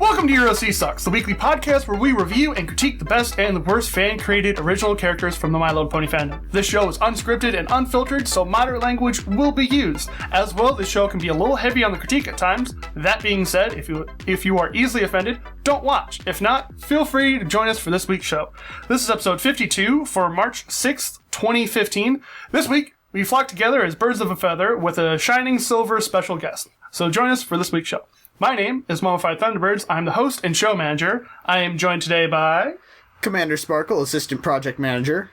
Welcome to Euro C Sucks, the weekly podcast where we review and critique the best and the worst fan-created original characters from the My Little Pony fandom. This show is unscripted and unfiltered, so moderate language will be used. As well, this show can be a little heavy on the critique at times. That being said, if you are easily offended, don't watch. If not, feel free to join us for this week's show. This is episode 52 for March 6th, 2015. This week, we flock together as birds of a feather with a shining silver special guest. So join us for this week's show. My name is Mummified Thunderbirds. I'm the host and show manager. I am joined today by... Commander Sparkle, Assistant Project Manager.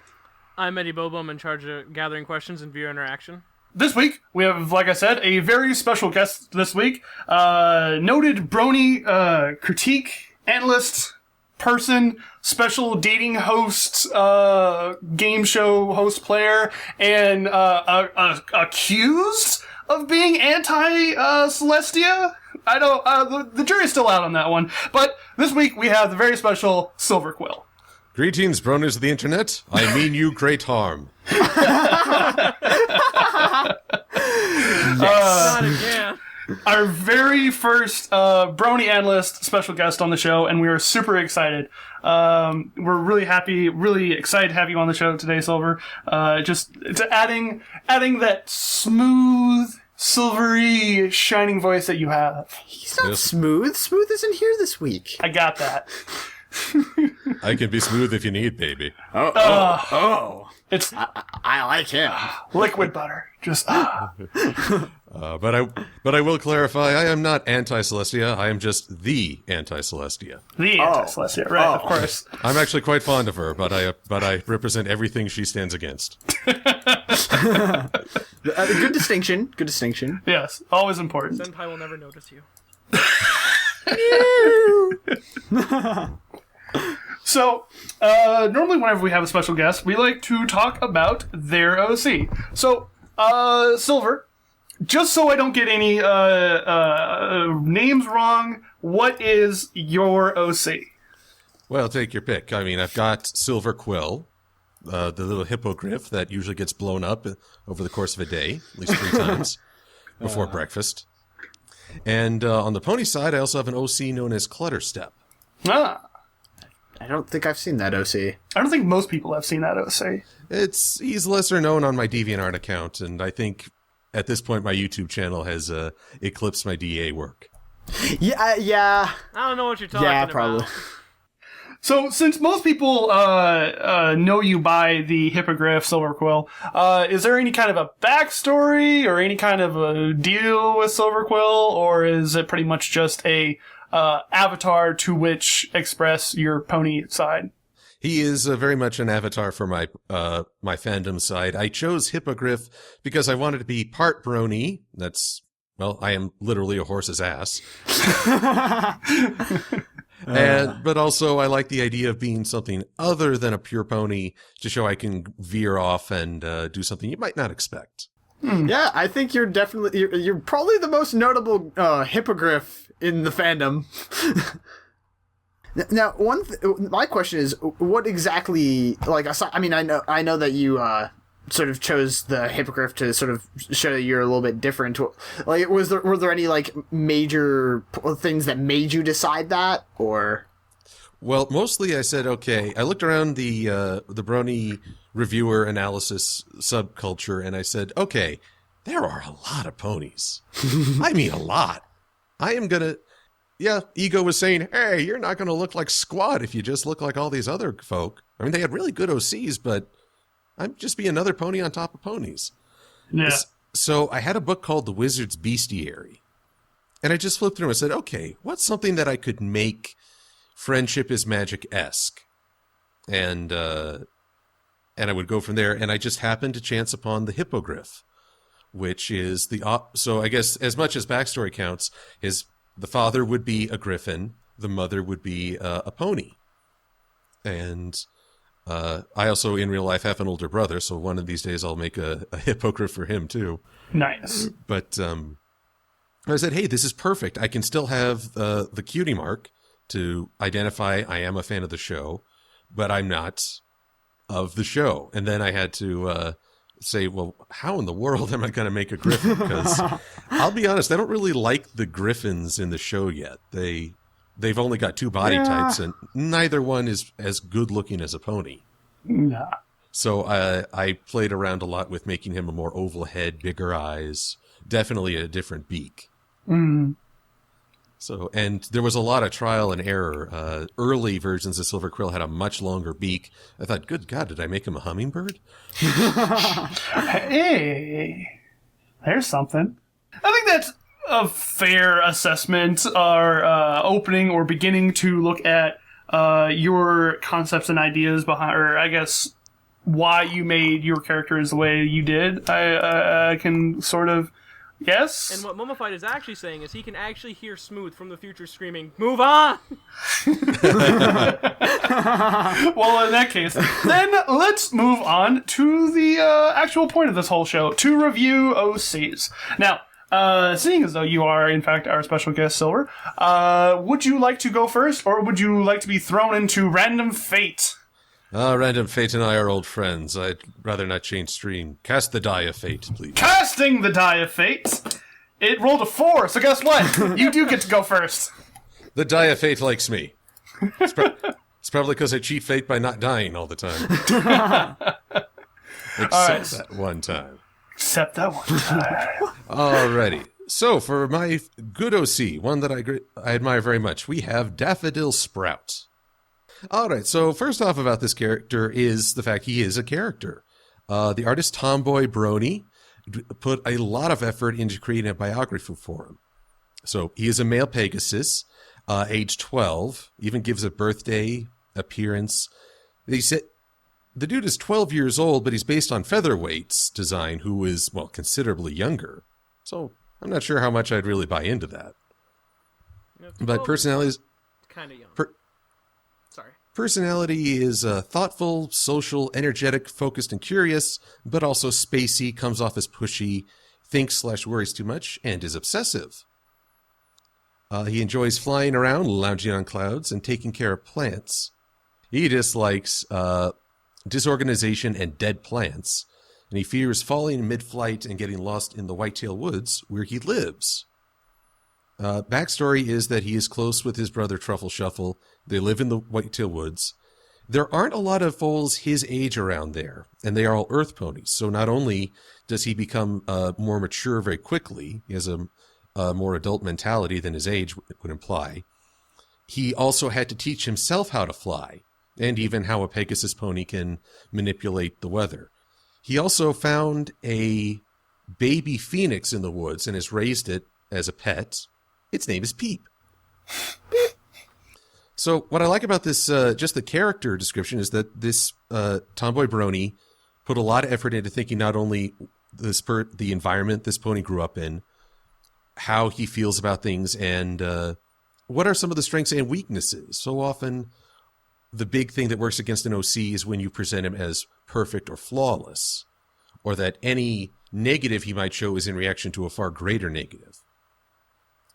I'm Eddie Bobo. I'm in charge of gathering questions and viewer interaction. This week, we have, like I said, a very special guest this week. Noted brony critique, analyst, person, special dating host, game show host player, and accused of being anti-Celestia. I don't, the jury's still out on that one. But this week we have the very special Silver Quill. Greetings, bronies of the internet. I mean you great harm. Not again. Our very first brony analyst special guest on the show, and we are super excited. We're really happy, really excited to have you on the show today, Silver. It's adding that smooth, silvery, shining voice that you have. He's not smooth. Smooth isn't here this week. I got that. I can be smooth if you need, baby. It's I like him. liquid butter. Just But I will clarify, I am not anti-Celestia. I am just the anti-Celestia. the anti-Celestia, right? Of course. I'm actually quite fond of her, but I represent everything she stands against. Good distinction. Good distinction. Yes, always important. Senpai will never notice you. So, normally whenever we have a special guest, we like to talk about their OC. So, Silver, just so I don't get any names wrong, what is your OC? Well, take your pick. I mean, I've got Silver Quill, the little hippogriff that usually gets blown up over the course of a day, at least 3 times, before breakfast. And on the pony side, I also have an OC known as Clutterstep. Ah, I don't think I've seen that OC. I don't think most people have seen that OC. He's lesser known on my DeviantArt account, and I think at this point my YouTube channel has eclipsed my DA work. Yeah. I don't know what you're talking Yeah, about. probably. So, since most people know you by the hippogriff, Silver Quill, is there any kind of a backstory or any kind of a deal with Silver Quill, or is it pretty much just a avatar to which express your pony side? He is very much an avatar for my my fandom side. I chose hippogriff because I wanted to be part brony. Well, I am literally a horse's ass. But also I like the idea of being something other than a pure pony to show I can veer off and do something you might not expect. Yeah, I think you're definitely you're probably the most notable hippogriff in the fandom. Now, my question is, what exactly? Like, I know that you sort of chose the hippogriff to sort of show that you're a little bit different. Like, were there any like major things that made you decide that, or? Well, mostly I said, okay. I looked around the brony reviewer analysis subculture, and I said, okay, there are a lot of ponies. I mean, a lot. I am gonna. Yeah, Ego was saying, hey, you're not going to look like squat if you just look like all these other folk. I mean, they had really good OCs, but I'm just be another pony on top of ponies. Yeah. So I had a book called The Wizards Bestiary. And I just flipped through and said, okay, what's something that I could make Friendship is Magic-esque? And I would go from there, and I just happened to chance upon the hippogriff, which is so I guess as much as backstory counts, the father would be a griffin, the mother would be a pony. And I also, in real life, have an older brother, so one of these days I'll make a hippogriff for him, too. Nice. But I said, hey, this is perfect. I can still have the cutie mark to identify I am a fan of the show, but I'm not of the show. And then I had to say, well, how in the world am I going to make a griffin? Because I'll be honest, I don't really like the griffins in the show yet. They they've only got 2 body types, and neither one is as good looking as a pony. Nah. So I played around a lot with making him a more oval head, bigger eyes, definitely a different beak. So, and there was a lot of trial and error. Early versions of Silver Quill had a much longer beak. I thought, good God, did I make him a hummingbird? Hey, there's something. I think that's a fair assessment, or opening or beginning to look at your concepts and ideas behind, or I guess why you made your characters the way you did. I can sort of... Yes. And what Mummified is actually saying is he can actually hear Smooth from the future screaming, "Move on!" Well, in that case, then let's move on to the actual point of this whole show, to review OCs. Now, seeing as though you are, in fact, our special guest, Silver, would you like to go first, or would you like to be thrown into random fate? Random Fate and I are old friends. I'd rather not change stream. Cast the die of fate, please. Casting the die of fate. It rolled a 4, so guess what? You do get to go first. The die of fate likes me. It's probably because I cheat fate by not dying all the time. Except that one time. Except that one time. Alrighty. So, for my good OC, one that I admire very much, we have Daffodil Sprouts. Alright, so first off about this character is the fact he is a character. The artist Tomboy Brony put a lot of effort into creating a biography for him. So, he is a male Pegasus, age 12, even gives a birthday, appearance. He said the dude is 12 years old, but he's based on Featherweight's design, who is, well, considerably younger. So, I'm not sure how much I'd really buy into that. Yeah, but personality is kind of young. Sorry. Personality is thoughtful, social, energetic, focused, and curious, but also spacey, comes off as pushy, thinks/worries too much, and is obsessive. He enjoys flying around, lounging on clouds, and taking care of plants. He dislikes disorganization and dead plants, and he fears falling mid-flight and getting lost in the Whitetail Woods, where he lives. Backstory is that he is close with his brother Truffle Shuffle. They live in the Whitetail Woods. There aren't a lot of foals his age around there, and they are all earth ponies. So not only does he become more mature very quickly, he has a more adult mentality than his age would imply, he also had to teach himself how to fly, and even how a Pegasus pony can manipulate the weather. He also found a baby phoenix in the woods and has raised it as a pet. Its name is Peep. So what I like about this, just the character description, is that this Tomboy Brony put a lot of effort into thinking not only the environment this pony grew up in, how he feels about things, and what are some of the strengths and weaknesses. So often the big thing that works against an OC is when you present him as perfect or flawless, or that any negative he might show is in reaction to a far greater negative.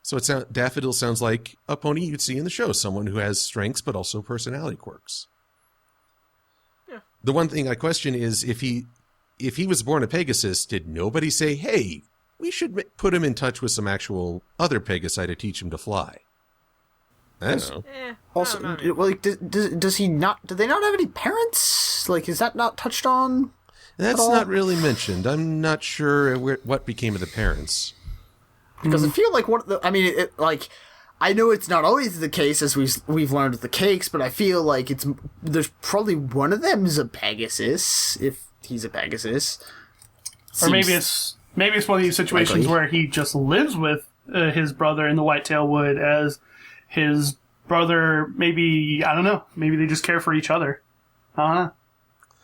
So Daffodil sounds like a pony you'd see in the show, someone who has strengths but also personality quirks. Yeah. The one thing I question is if he was born a Pegasus, did nobody say, hey, we should put him in touch with some actual other Pegasi to teach him to fly? I don't know. Also, like, does he not? Do they not have any parents? Like, is that not touched on? That's not really mentioned. I'm not sure what became of the parents. Because I feel like I know it's not always the case, as we've learned with the cakes, but I feel like there's probably one of them is a Pegasus, if he's a Pegasus. Or maybe it's one of these situations where he just lives with his brother in the Whitetail Wood as his brother. Maybe, I don't know. Maybe they just care for each other. I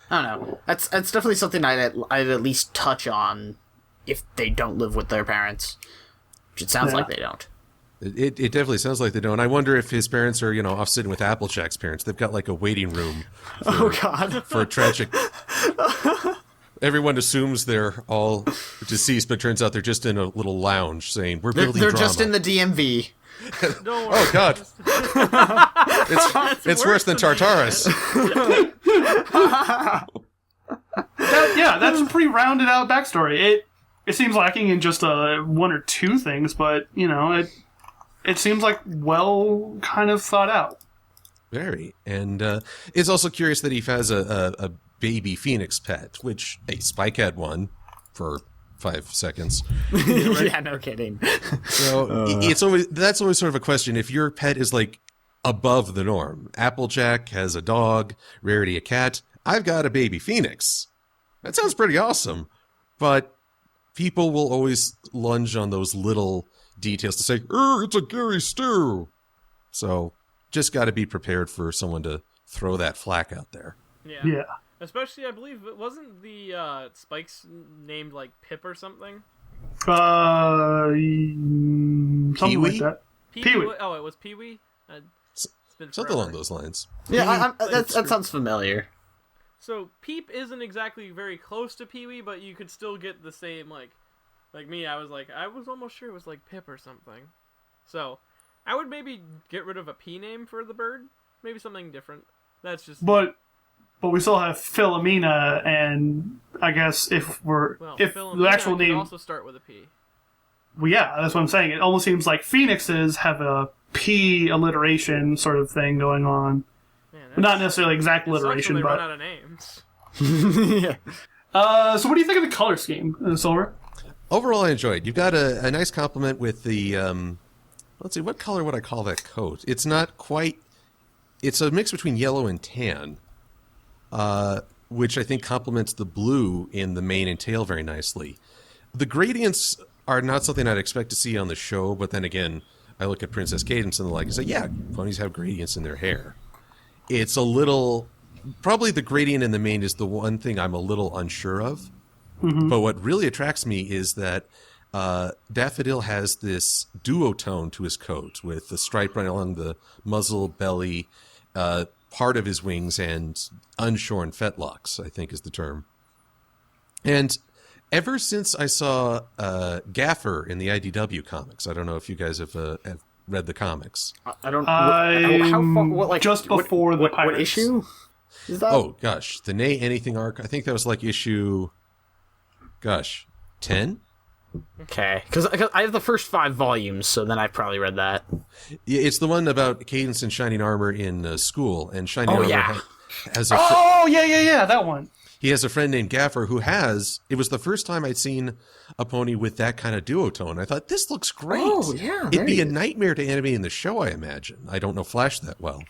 don't know. That's definitely something I'd at least touch on if they don't live with their parents. Which it sounds like they don't. It definitely sounds like they don't. I wonder if his parents are, off sitting with Applejack's parents. They've got like a waiting room for a tragic... Everyone assumes they're all deceased, but turns out they're just in a little lounge saying, we're building They're drama. Just in the DMV. Oh, God. It's worse than Tartarus. That's a pretty rounded out backstory. It seems lacking in just one or two things, but, it seems like well kind of thought out. Very. And it's also curious that he has a baby phoenix pet, which, hey, Spike had one for 5 seconds. Yeah, no kidding. So that's always sort of a question. If your pet is like above the norm, Applejack has a dog, Rarity a cat, I've got a baby phoenix. That sounds pretty awesome. But people will always lunge on those little details to say, it's a Gary Stew. So just got to be prepared for someone to throw that flack out there. Yeah. Especially, I believe, it wasn't the Spikes named like Pip or something? Something Pee-wee? like that. Pee-wee. Oh, it was Pee-wee? It's been Something along forever. those lines. Yeah, that sounds familiar. So Peep isn't exactly very close to Pee-wee, but you could still get the same, like me, I was almost sure it was like Pip or something. So I would maybe get rid of a P name for the bird. Maybe something different. That's just... But we still have Philomena, and I guess if Philomena the actual could name also start with a P. Well, yeah, that's what I'm saying. It almost seems like phoenixes have a P alliteration sort of thing going on. Man, Not necessarily exact it sucks when alliteration, they but... run out of names. Yeah. So what do you think of the color scheme, Silver? Overall, I enjoyed. You've got a nice compliment with the, let's see, what color would I call that coat? It's not quite, it's a mix between yellow and tan, which I think complements the blue in the mane and tail very nicely. The gradients are not something I'd expect to see on the show, but then again, I look at Princess Cadence and the like and say, yeah, ponies have gradients in their hair. It's a little, probably the gradient in the mane is the one thing I'm a little unsure of. Mm-hmm. But what really attracts me is that Daffodil has this duotone to his coat with the stripe running along the muzzle, belly, part of his wings, and unshorn fetlocks, I think is the term. And ever since I saw Gaffer in the IDW comics, I don't know if you guys have read the comics. I don't. How far? What, like just before the what Pirates. issue? Is that? Oh gosh, the Nay Anything arc. I think that was like issue. Gosh, 10? Okay, because I have the first 5 volumes, so then I probably read that. Yeah, it's the one about Cadence and Shining Armor in school, and Shining Armor has a yeah, that one. he has a friend named Gaffer who has. It was the first time I'd seen a pony with that kind of duotone. I thought this looks great. Oh, yeah, it'd be a right. nightmare to animate in the show. I imagine. I don't know Flash that well,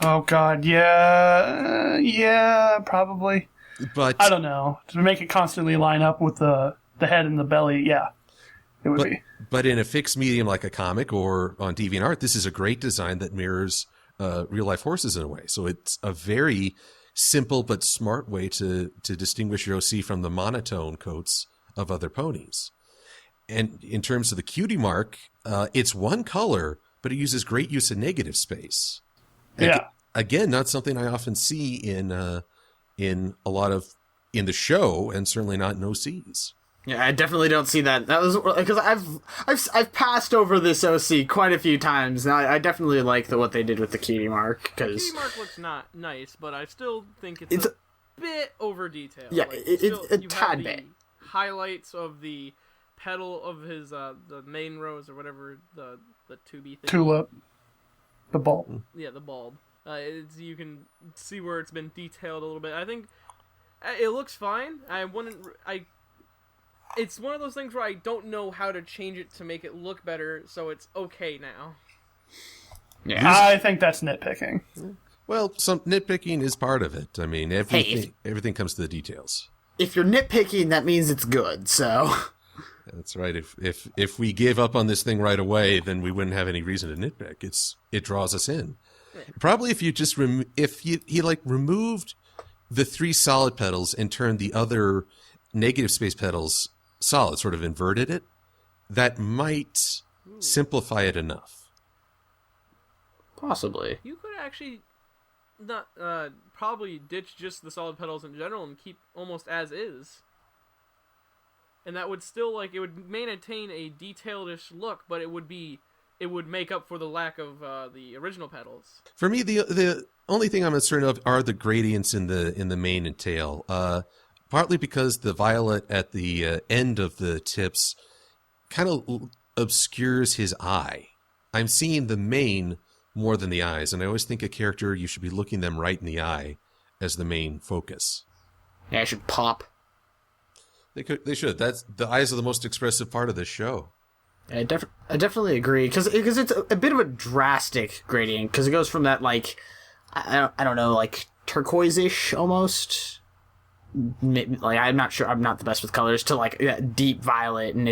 Oh God, yeah, probably. but I don't know. To make it constantly line up with the head and the belly, yeah, it would be. But in a fixed medium like a comic or on DeviantArt, this is a great design that mirrors real life horses in a way. So it's a very simple but smart way to distinguish your OC from the monotone coats of other ponies. And in terms of the cutie mark, it's one color, but it uses great use of negative space. Yeah. Again, not something I often see in a lot of in the show, and certainly not in OCs. Yeah, I definitely don't see that. That was because I've passed over this OC quite a few times, and I definitely like what they did with the cutie mark. Because Cutie mark looks not nice, but I still think it's a bit over detailed. Yeah, like, it's a you tad have the bit. highlights of the petal of his the main rose or whatever the tubey thing. Tulip, the bulb. Yeah, the bulb. You can see where it's been detailed a little bit. I think it looks fine. It's one of those things where I don't know how to change it to make it look better, so it's okay now. yeah, I think that's nitpicking. Well, some nitpicking is part of it. I mean, everything comes to the details. if you're nitpicking, that means it's good. So That's right. If we gave up on this thing right away, then we wouldn't have any reason to nitpick. It draws us in. Probably if you just he removed the 3 solid petals and turned the other negative space petals solid, sort of inverted it, that might simplify it enough. possibly. You could actually not probably ditch just the solid petals in general and keep almost as is. And that would still it would maintain a detailed-ish look, but it would make up for the lack of the original petals. For me, the only thing I'm concerned of are the gradients in the mane and tail. Partly because the violet at the end of the tips kind of obscures his eye. I'm seeing the mane more than the eyes, and I always think a character, you should be looking them right in the eye as the main focus. Yeah, I should pop. They should. The eyes are the most expressive part of this show. I definitely agree, because it's a bit of a drastic gradient, because it goes from that, like, I don't know, like, turquoise-ish almost, like, I'm not sure, I'm not the best with colors, to, like, deep violet, and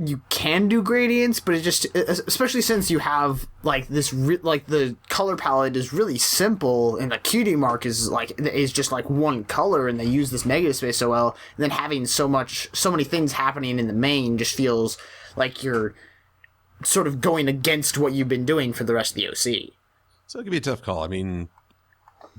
you can do gradients, but it just, especially since you have, like, this, like, the color palette is really simple, and the cutie mark is just, like, one color, and they use this negative space so well, and then having so many things happening in the main just feels like you're sort of going against what you've been doing for the rest of the OC. So it could be a tough call. I mean,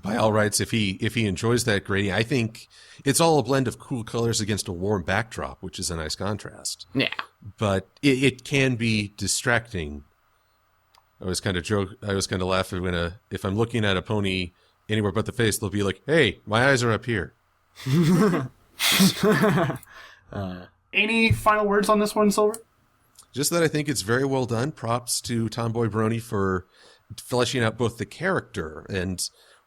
by all rights, if he enjoys that gradient, I think it's all a blend of cool colors against a warm backdrop, which is a nice contrast. Yeah. But it can be distracting. I was kind of laugh if I'm looking at a pony anywhere but the face, they'll be like, "Hey, my eyes are up here." Any final words on this one, Silver? Just that I think it's very well done. Props to Tomboy Brony for fleshing out both the character, and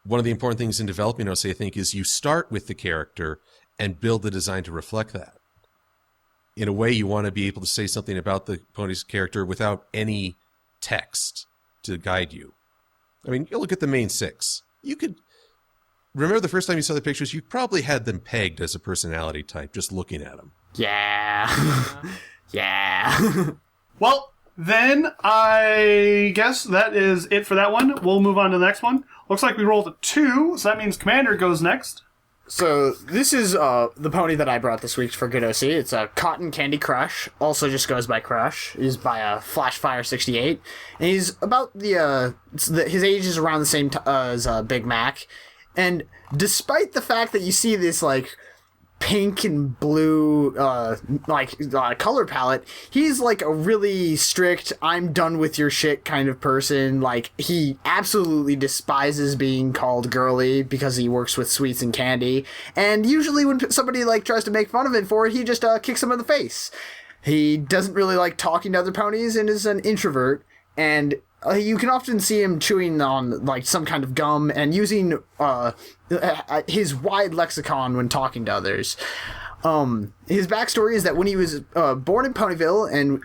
one of the important things in developing OC, I think, is you start with the character and build the design to reflect that. In a way, you want to be able to say something about the pony's character without any text to guide you. I mean, you look at the main six. You could remember the first time you saw the pictures, you probably had them pegged as a personality type just looking at them. Yeah. Yeah. Well, then I guess that is it for that one. We'll move on to the next one. Looks like we rolled a 2, so that means Commander goes next. So this is the pony that I brought this week for Good OC. It's a Cotton Candy Crush. Also just goes by Crush. He's by Flashfire 68, and he's about his age is around the same as Big Mac. And despite the fact that you see this like pink and blue color palette, he's like a really strict, I'm done with your shit kind of person. Like, he absolutely despises being called girly because he works with sweets and candy, and usually when somebody like tries to make fun of him for it, he just kicks him in the face. He doesn't really like talking to other ponies and is an introvert, and you can often see him chewing on like some kind of gum and using his wide lexicon when talking to others. His backstory is that when he was born in Ponyville, and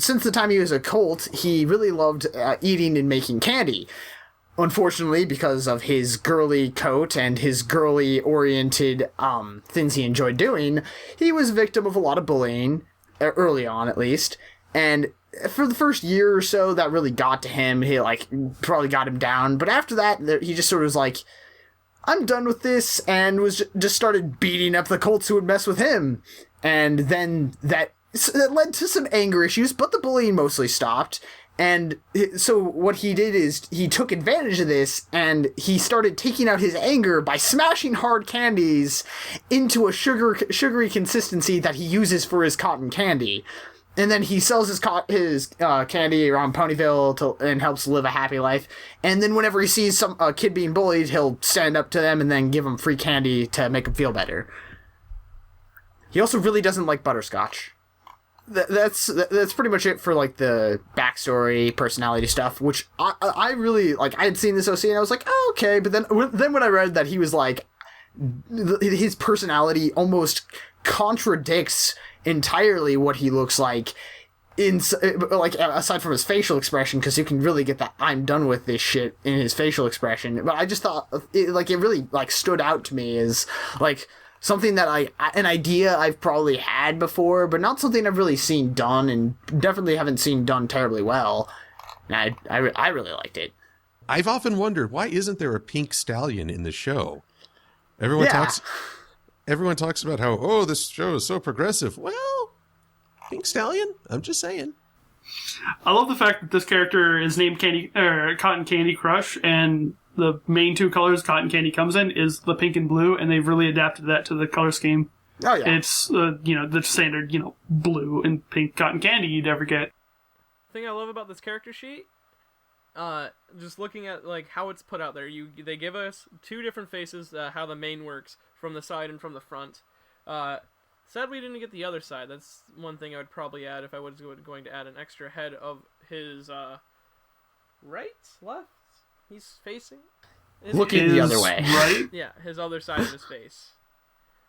since the time he was a colt, he really loved eating and making candy. Unfortunately, because of his girly coat and his girly-oriented things he enjoyed doing, he was a victim of a lot of bullying, early on at least, and for the first year or so, that really got to him. He, like, probably got him down. But after that, he just sort of was like, I'm done with this, and just started beating up the colts who would mess with him. And then that led to some anger issues, but the bullying mostly stopped. And so what he did is he took advantage of this, and he started taking out his anger by smashing hard candies into a sugary consistency that he uses for his cotton candy. And then he sells his candy around Ponyville and helps live a happy life. And then whenever he sees some kid being bullied, he'll stand up to them and then give them free candy to make them feel better. He also really doesn't like butterscotch. That's pretty much it for like the backstory, personality stuff, which I really like. I had seen this OC and I was like, oh, okay. But then when I read that he was like, his personality almost contradicts entirely what he looks like aside from his facial expression, because you can really get that I'm done with this shit in his facial expression. But I just thought it really like stood out to me as like something that an idea I've probably had before, but not something I've really seen done, and definitely haven't seen done terribly well. And I really liked it. I've often wondered, why isn't there a pink stallion in the show? Everyone talks about how, oh, this show is so progressive. Well, pink stallion? I'm just saying. I love the fact that this character is named Cotton Candy Crush, and the main two colors Cotton Candy comes in is the pink and blue, and they've really adapted that to the color scheme. Oh, yeah. It's, the standard, blue and pink cotton candy you'd ever get. The thing I love about this character sheet, just looking at like how it's put out there, they give us two different faces, how the mane works from the side and from the front. Sad we didn't get the other side. That's one thing I would probably add if I was going to add an extra head of his right, left. He's facing. Looking the other way. Right? Yeah, his other side of his face.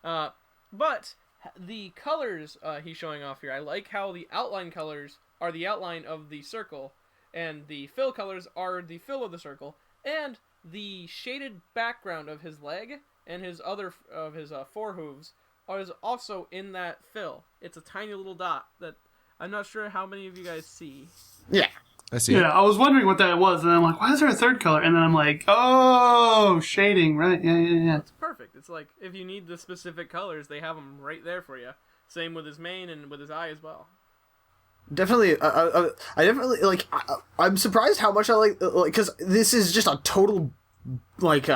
But the colors he's showing off here, I like how the outline colors are the outline of the circle, and the fill colors are the fill of the circle, and the shaded background of his leg and his fore hooves is also in that fill. It's a tiny little dot that I'm not sure how many of you guys see. Yeah. I see. Yeah, I was wondering what that was, and I'm like, why is there a third color? And then I'm like, oh, shading, right? Yeah. It's perfect. It's like, if you need the specific colors, they have them right there for you. Same with his mane and with his eye as well. Definitely, I definitely, like, I'm surprised how much I like, because this is just a total, like,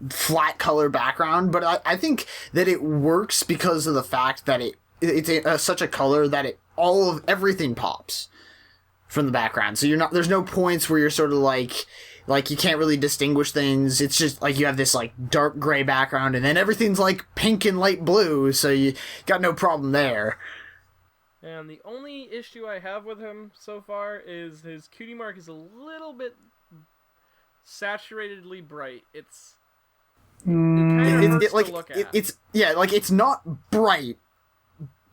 flat color background, but I think that it works because of the fact that it's such a color that everything pops from the background. So there's no points where you're sort of like you can't really distinguish things. It's just like you have this like dark gray background and then everything's like pink and light blue, so you got no problem there. And the only issue I have with him so far is his cutie mark is a little bit saturatedly bright. It kind of hurts to look at. It's not bright.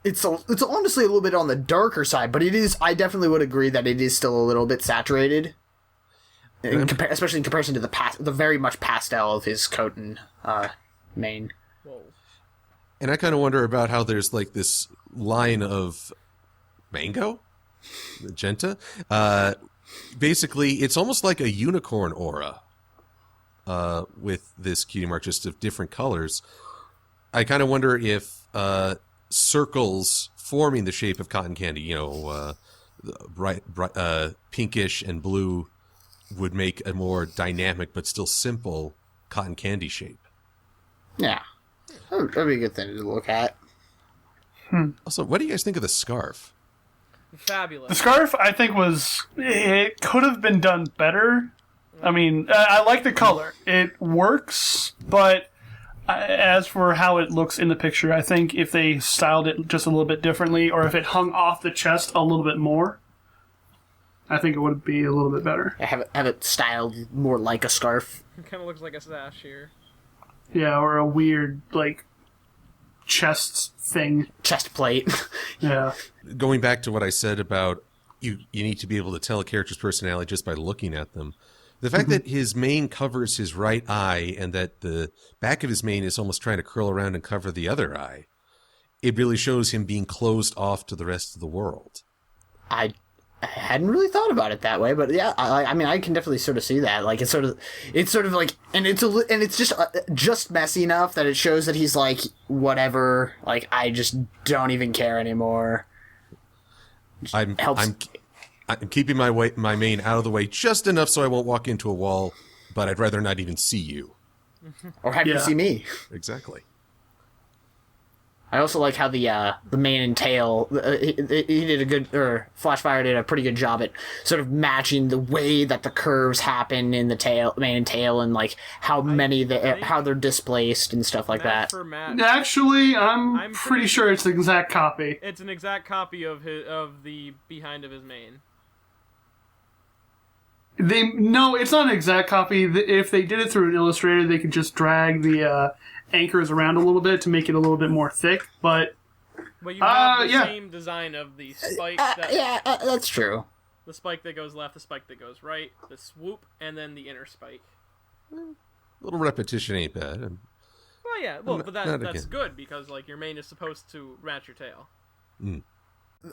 It's honestly a little bit on the darker side, but it is. I definitely would agree that it is still a little bit saturated, especially in comparison to the very much pastel of his coat and mane. Whoa. And I kind of wonder about how there's like this line of mango, magenta. Basically, it's almost like a unicorn aura with this cutie mark, just of different colors. I kind of wonder if circles forming the shape of cotton candy, bright, pinkish and blue, would make a more dynamic but still simple cotton candy shape. Yeah, that'd be a good thing to look at. Also, what do you guys think of the scarf? Fabulous. The scarf, I think, it could have been done better. I mean, I like the color. It works, but as for how it looks in the picture, I think if they styled it just a little bit differently, or if it hung off the chest a little bit more, I think it would be a little bit better. Have it styled more like a scarf. It kind of looks like a sash here. Yeah, or a weird, like, chest thing. Chest plate. Yeah. Going back to what I said about you need to be able to tell a character's personality just by looking at them. The fact that his mane covers his right eye and that the back of his mane is almost trying to curl around and cover the other eye, it really shows him being closed off to the rest of the world. I hadn't really thought about it that way, but yeah, I mean, I can definitely sort of see that. Like, it's sort of like, and it's just messy enough that it shows that he's like, whatever, like, I just don't even care anymore. I'm keeping my mane out of the way just enough so I won't walk into a wall, but I'd rather not even see you. Or have you see me. Exactly. I also like how the mane and tail, he did a good, or Flashfire did a pretty good job at sort of matching the way that the curves happen in the mane and tail, and like how how they're displaced and stuff like that. For Matt, Actually, I'm pretty sure it's the exact copy. it's an exact copy of the behind of his mane. No, it's not an exact copy. If they did it through an illustrator, they could just drag the anchors around a little bit to make it a little bit more thick, but you have the same design of the spike. That's true. The spike that goes left, the spike that goes right, the swoop, and then the inner spike. A little repetition ain't bad. Well, yeah, but that's good because like your mane is supposed to match your tail.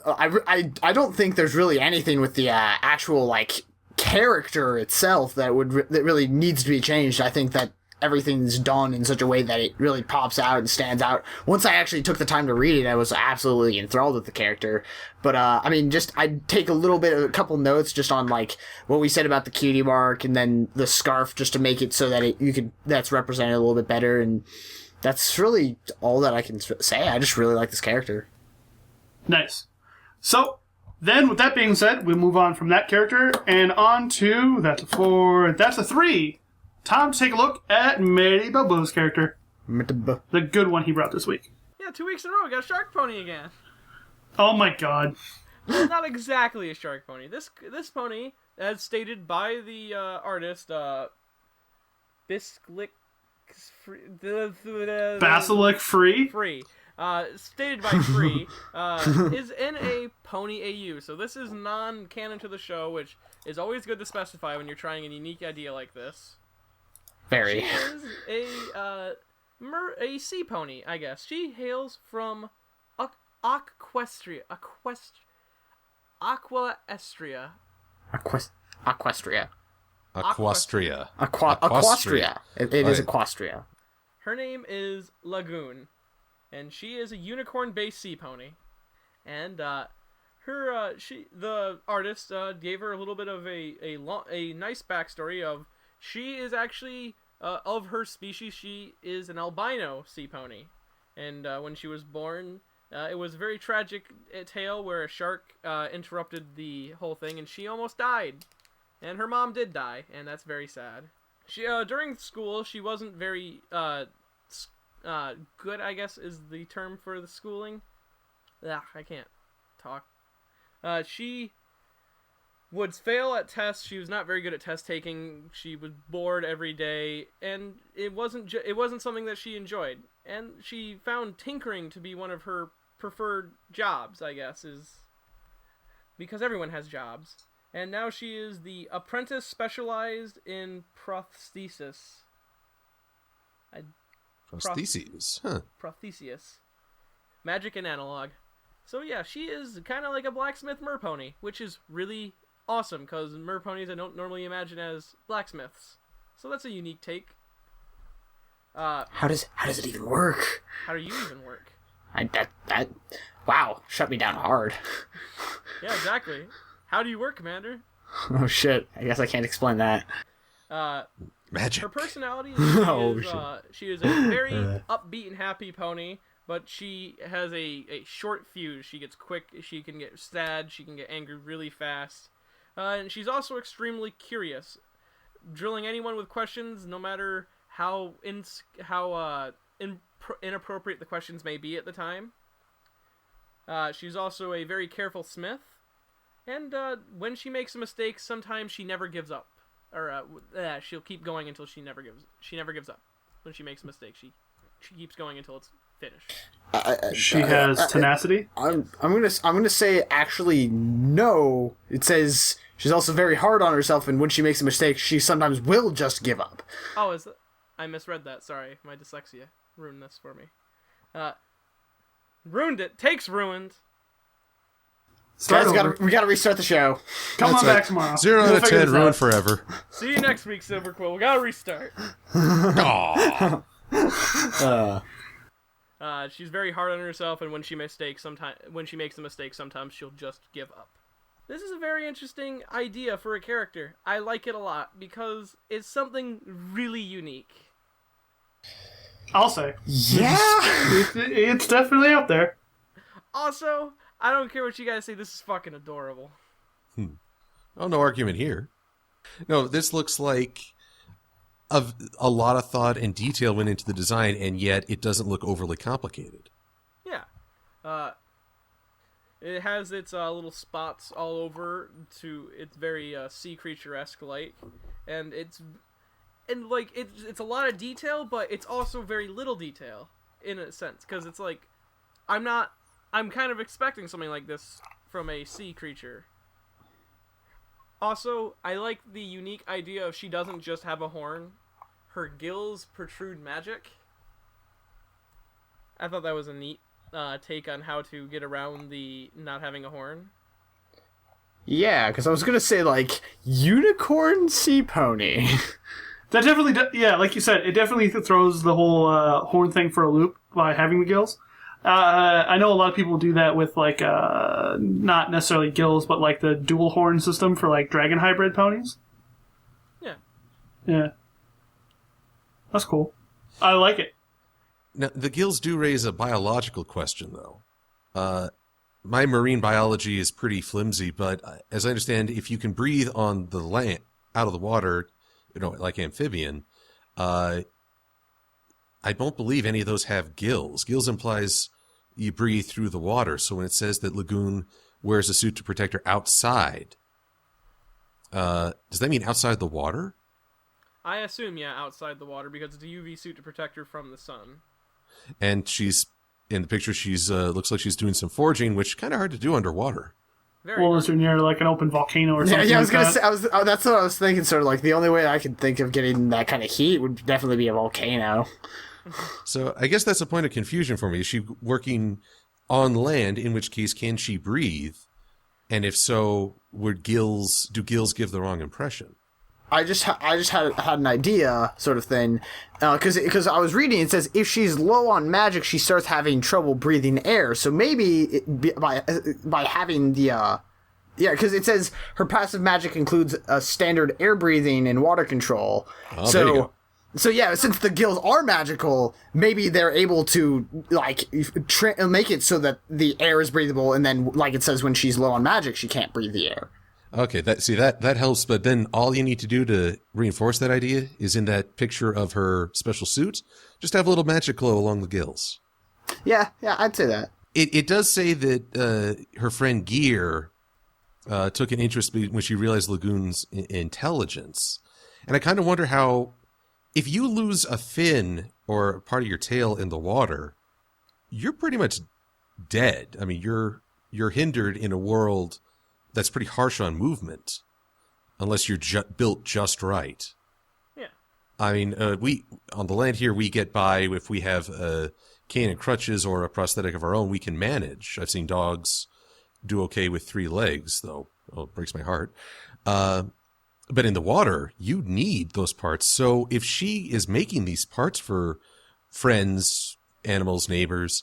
I don't think there's really anything with the actual like character itself that really needs to be changed. I think that everything's done in such a way that it really pops out and stands out. Once I actually took the time to read it, I was absolutely enthralled with the character. But I mean, I'd take a couple notes just on like what we said about the cutie mark and then the scarf, just to make it so that that's represented a little bit better. And that's really all that I can say. I just really like this character. Nice. So then, with that being said, we move on from that character and on to that's a 3. Time to take a look at Mary Bobo's character. The good one he brought this week. Yeah, 2 weeks in a row, we got a shark pony again. Oh my god. Not exactly a shark pony. This pony, as stated by the artist, Basilic free? Free. Stated by Free, is in a Pony AU. So this is non-canon to the show, which is always good to specify when you're trying a unique idea like this. Very. She is a sea pony, I guess. She hails from Aquestria. Equestria. Equestria. It is Equestria. Her name is Lagoon, and she is a unicorn-based sea pony. And the artist gave her a little bit of a nice backstory of she is actually of her species. She is an albino sea pony, and when she was born, it was a very tragic tale where a shark interrupted the whole thing, and she almost died. And her mom did die, and that's very sad. She during school she wasn't very good, I guess is the term for the schooling. I can't talk. She would fail at tests. She was not very good at test taking. She was bored every day, and it wasn't something that she enjoyed. And she found tinkering to be one of her preferred jobs, I guess, is because everyone has jobs. And now she is the apprentice specialized in prosthesis. Prostheses, huh? Prosthesis. Magic and analog. So yeah, she is kind of like a blacksmith merpony, which is really awesome, because merponies I don't normally imagine as blacksmiths. So that's a unique take. How does it even work? How do you even work? Wow, shut me down hard. Yeah, exactly. How do you work, Commander? Oh shit, I guess I can't explain that. Magic. Her personality is she is a very upbeat and happy pony, but she has a short fuse. She gets quick, she can get sad, she can get angry really fast. And she's also extremely curious, drilling anyone with questions, no matter how inappropriate the questions may be at the time. She's also a very careful smith, and when she makes a mistake, sometimes she never gives up, or she'll keep going until she never gives up. When she makes a mistake, she keeps going until it's finished. She has tenacity. I'm gonna say actually no. It says she's also very hard on herself, and when she makes a mistake, she sometimes will just give up. Oh, I misread that. Sorry, my dyslexia ruined this for me. Ruined it. Takes ruined. Guys, we gotta restart the show. Come on back tomorrow. 0 out of 10, ruined forever. See you next week, Silver Quill. We gotta restart. Aww. She's very hard on herself, and when she makes a mistake, sometimes she'll just give up. This is a very interesting idea for a character. I like it a lot because it's something really unique. I'll say. Yeah. It's definitely out there. Also, I don't care what you guys say. This is fucking adorable. Oh, no argument here. No, this looks like a lot of thought and detail went into the design, and yet it doesn't look overly complicated. Yeah. It has its little spots all over to its very sea creature-esque like, and it's a lot of detail, but it's also very little detail in a sense, because it's like I'm kind of expecting something like this from a sea creature. Also, I like the unique idea of she doesn't just have a horn. Her gills protrude magic. I thought that was a neat take on how to get around the not having a horn. Yeah, because I was gonna say, like, unicorn sea pony. That definitely, like you said, it definitely throws the whole horn thing for a loop by having the gills. I know a lot of people do that with, like, not necessarily gills, but, like, the dual horn system for, like, dragon hybrid ponies. Yeah. Yeah. That's cool. I like it. Now, the gills do raise a biological question, though. My marine biology is pretty flimsy, but as I understand, if you can breathe on the land, out of the water, like amphibian, I don't believe any of those have gills. Gills implies you breathe through the water, so when it says that Lagoon wears a suit to protect her outside. Does that mean outside the water? I assume, yeah, outside the water, because it's a UV suit to protect her from the sun. And she's, in the picture, she's looks like she's doing some foraging, which kind of hard to do underwater. Very Well, hard. unless you're near like an open volcano or something. Yeah, I was like gonna that. say. That's what I was thinking. Sort of like the only way I could think of getting that kind of heat would definitely be a volcano. So I guess that's a point of confusion for me. Is she working on land, in which case can she breathe? And if so, do gills give the wrong impression? I just had an idea, sort of thing, because I was reading. It says if she's low on magic, she starts having trouble breathing air. So maybe by having the because it says her passive magic includes a standard air breathing and water control. Oh, there you go. So yeah, since the gills are magical, maybe they're able to like make it so that the air is breathable, and then like it says when she's low on magic, she can't breathe the air. Okay, that helps, but then all you need to do to reinforce that idea is in that picture of her special suit, just have a little magic glow along the gills. Yeah, I'd say that. It does say that her friend Gear took an interest when she realized Lagoon's intelligence. And I kind of wonder how, if you lose a fin or part of your tail in the water, you're pretty much dead. I mean, you're hindered in a world that's pretty harsh on movement, unless you're built just right. Yeah. I mean, we on the land here, we get by if we have a cane and crutches or a prosthetic of our own, we can manage. I've seen dogs do okay with 3 legs, though. Oh, it breaks my heart. But in the water, you need those parts. So if she is making these parts for friends, animals, neighbors,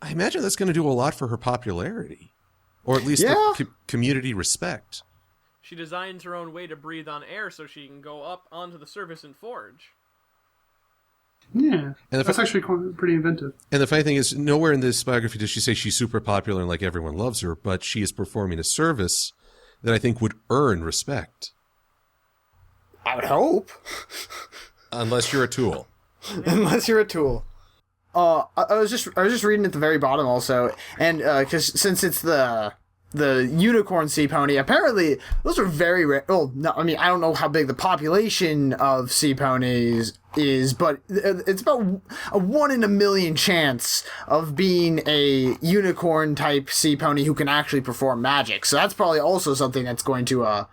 I imagine that's going to do a lot for her popularity. Or at least the community respect. She designs her own way to breathe on air so she can go up onto the surface and forage. Yeah, and that's actually pretty inventive. And the funny thing is, nowhere in this biography does she say she's super popular and like everyone loves her, but she is performing a service that I think would earn respect. I would hope. Unless you're a tool. Unless you're a tool. I was just reading at the very bottom also, and because since it's the unicorn sea pony, apparently those are very rare. Well, no, I mean I don't know how big the population of sea ponies is, but it's about a 1 in a million chance of being a unicorn type sea pony who can actually perform magic. So that's probably also something that's going to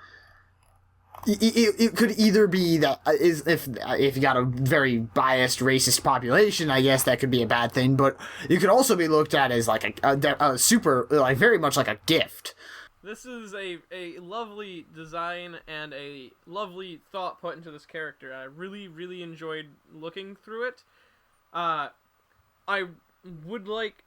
It could either be that if you got a very biased racist population, I guess that could be a bad thing, but it could also be looked at as like a super, like very much like a gift. This is a lovely design and a lovely thought put into this character. I really, really enjoyed looking through it. I would like,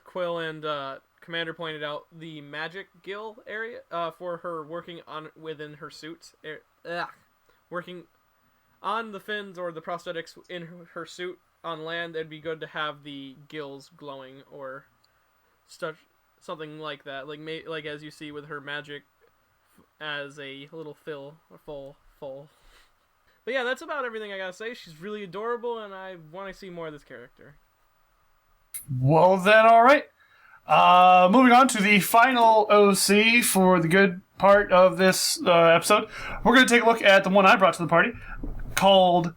Quill and Commander pointed out, the magic gill area for her working on within her suit. Working on the fins or the prosthetics in her suit on land, it'd be good to have the gills glowing or something like that. Like as you see with her magic as a little full. But yeah, that's about everything I gotta say. She's really adorable, and I want to see more of this character. Well then, all right. Moving on to the final OC for the good part of this episode. We're going to take a look at the one I brought to the party, called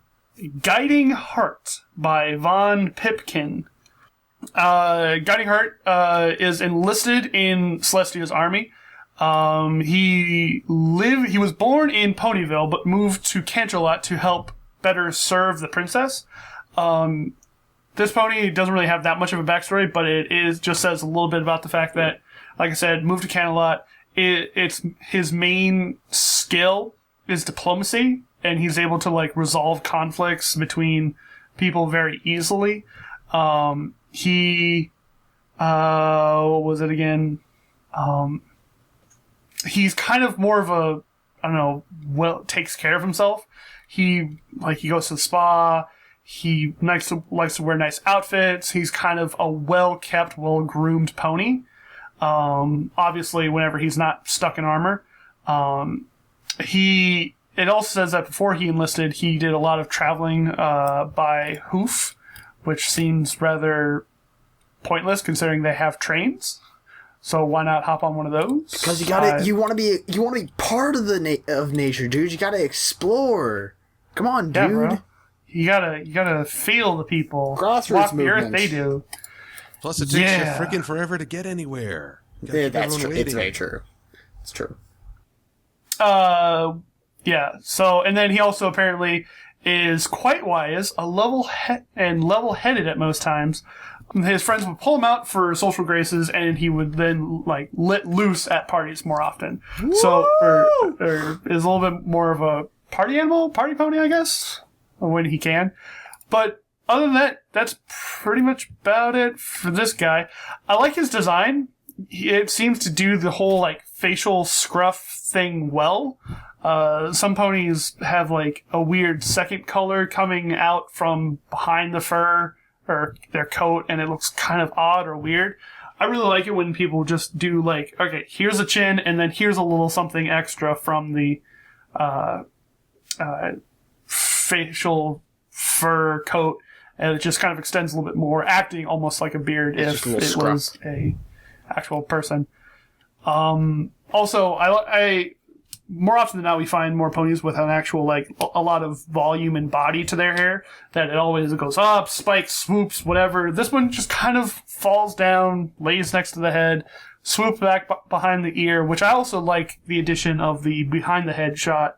Guiding Heart by Vaughn Pipkin. Guiding Heart is enlisted in Celestia's army. He was born in Ponyville, but moved to Canterlot to help better serve the princess. This pony doesn't really have that much of a backstory, but it just says a little bit about the fact that, like I said, moved to Canterlot. It's his main skill is diplomacy, and he's able to like resolve conflicts between people very easily. What was it again? He's kind of more of a, I don't know, takes care of himself. He goes to the spa. He likes to wear nice outfits. He's kind of a well-kept, well-groomed pony. Obviously, whenever he's not stuck in armor. It also says that before he enlisted, he did a lot of traveling by hoof, which seems rather pointless considering they have trains. So why not hop on one of those? Because you want to be part of of nature, dude. You gotta explore. Come on, dude. Yeah, bro. You gotta feel the people. Grassroots walk the earth. movement. They do. Plus, it takes you freaking forever to get anywhere. Yeah, that's true. It's very true. It's true. Yeah. So, and then he also apparently is quite wise, level-headed at most times. His friends would pull him out for social graces, and he would then like let loose at parties more often. Woo! So, or is a little bit more of a party animal, party pony, I guess, when he can. But other than that, that's pretty much about it for this guy. I like his design. It seems to do the whole like facial scruff thing well. Some ponies have like a weird second color coming out from behind the fur or their coat, and it looks kind of odd or weird. I really like it when people just do like, okay, here's a chin, and then here's a little something extra from the facial fur coat, and it just kind of extends a little bit more, acting almost like a beard if it was a actual person. Also, I more often than not, we find more ponies with an actual, like, a lot of volume and body to their hair, that it always goes up, spikes, swoops, whatever. This one just kind of falls down, lays next to the head, swoops back behind the ear, which I also like the addition of the behind the head shot.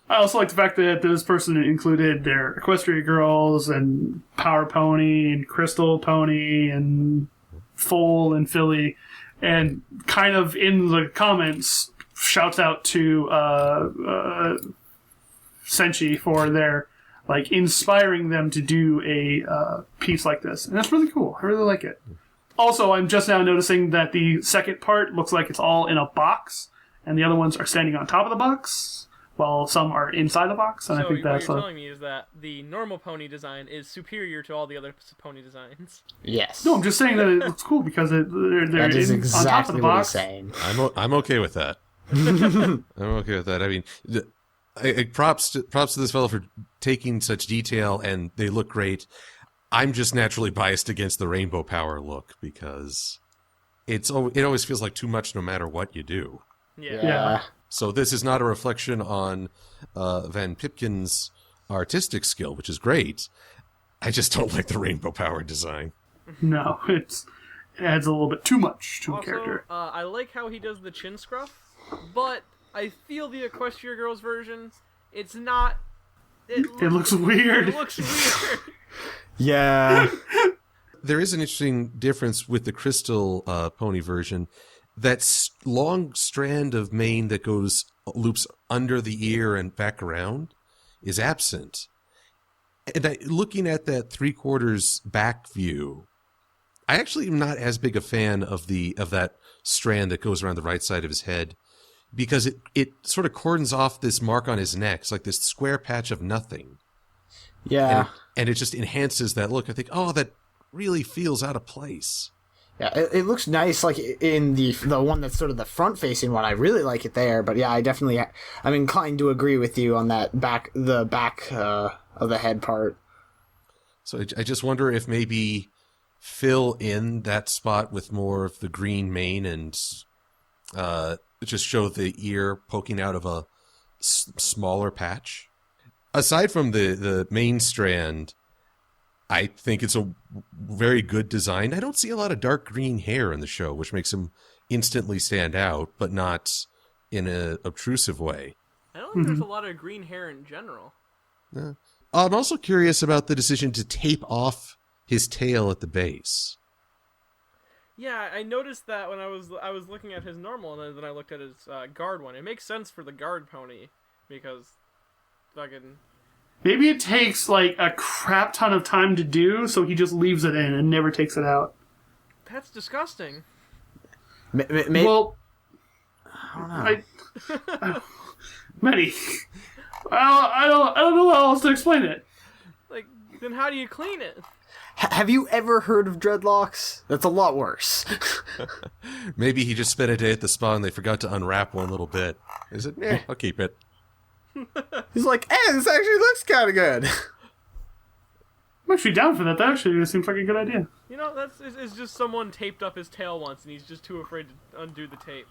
I also like the fact that this person included their Equestria Girls and Power Pony and Crystal Pony and Foal and Philly, and kind of in the comments shouts out to Senshi for their like inspiring them to do a piece like this, and that's really cool. I really like it. Also, I'm just now noticing that the second part looks like it's all in a box, and the other ones are standing on top of the box, while some are inside the box. And so I think that's what you're telling me is that the normal pony design is superior to all the other pony designs. Yes. No, I'm just saying that it looks cool because they're that is exactly on top of the box. What he's saying. I'm okay with that. I'm okay with that. I mean, props to this fellow for taking such detail, and they look great. I'm just naturally biased against the rainbow power look because it always feels like too much no matter what you do. Yeah. So this is not a reflection on Van Pipkin's artistic skill, which is great. I just don't like the rainbow power design. No, it adds a little bit too much to Also, a character. I like how he does the chin scruff, but I feel the Equestria Girls version, it's not... It looks weird. It looks weird. Yeah. There is an interesting difference with the Crystal Pony version. That long strand of mane that loops under the ear and back around is absent. And looking at that 3/4 back view, I actually am not as big a fan of that strand that goes around the right side of his head, because it sort of cordons off this mark on his neck. It's like this square patch of nothing. Yeah. And it just enhances that look. I think, oh, that really feels out of place. Yeah, it looks nice, like in the one that's sort of the front-facing one. I really like it there, but yeah, I'm inclined to agree with you on that the back of the head part. So I just wonder if maybe fill in that spot with more of the green mane and just show the ear poking out of a smaller patch. Aside from the main strand, I think it's a very good design. I don't see a lot of dark green hair in the show, which makes him instantly stand out, but not in an obtrusive way. I don't think there's a lot of green hair in general. Yeah. I'm also curious about the decision to tape off his tail at the base. Yeah, I noticed that when I was looking at his normal, and then I looked at his guard one. It makes sense for the guard pony, because fucking... Maybe it takes, like, a crap ton of time to do, so he just leaves it in and never takes it out. That's disgusting. Well, I don't know. Many. I don't know how else to explain it. Like, then how do you clean it? Have you ever heard of dreadlocks? That's a lot worse. Maybe he just spent a day at the spa and they forgot to unwrap one little bit. Is it? Yeah, I'll keep it. He's like, this actually looks kind of good. I'm actually down for that. That actually seems like a good idea. You know, it's just someone taped up his tail once, and he's just too afraid to undo the tape.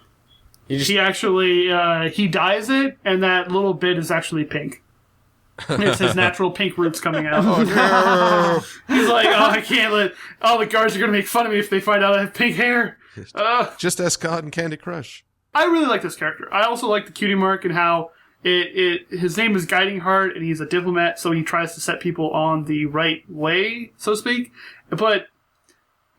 He actually, he dyes it, and that little bit is actually pink. It's his natural pink roots coming out. Oh, no. He's like, oh, I can't let... All the guards are going to make fun of me if they find out I have pink hair. Just ask God and Candy Crush. I really like this character. I also like the cutie mark and how his name is Guiding Heart, and he's a diplomat, so he tries to set people on the right way, so to speak. But,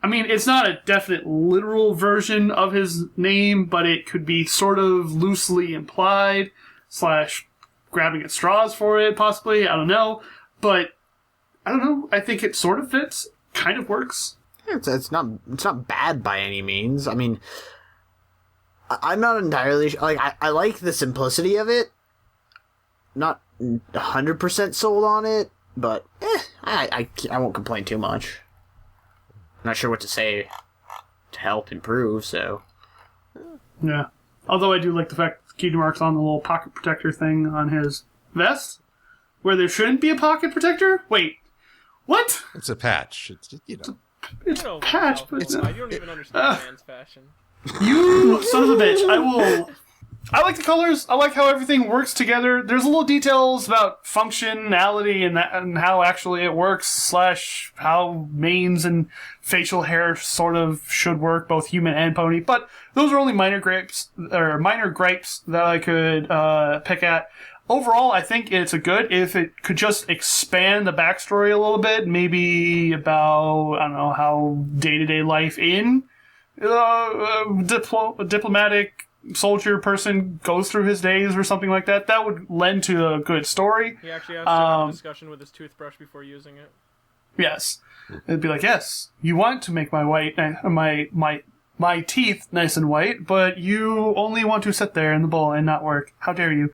I mean, it's not a definite literal version of his name, but it could be sort of loosely implied, / grabbing at straws for it, possibly. I don't know. But, I don't know. I think it sort of fits. Kind of works. It's not bad by any means. I mean, I'm not entirely... Like, I like the simplicity of it. Not 100% sold on it, but I won't complain too much. Not sure what to say to help improve, so... Yeah. Although I do like the fact that cutie mark's on the little pocket protector thing on his vest, where there shouldn't be a pocket protector? Wait, what? It's a patch. It's It's a patch, but... You don't even understand man's fashion. You son of a bitch. I like the colors. I like how everything works together. There's little details about functionality and how actually it works, / how manes and facial hair sort of should work, both human and pony. But those are only minor gripes that I could pick at. Overall, I think it's a good if it could just expand the backstory a little bit, maybe about, I don't know, how day-to-day life in diplomatic soldier person goes through his days or something like that. That would lend to a good story. He actually has to have a discussion with his toothbrush before using it. Yes. It'd be like, yes, you want to make my teeth nice and white, but you only want to sit there in the bowl and not work. How dare you?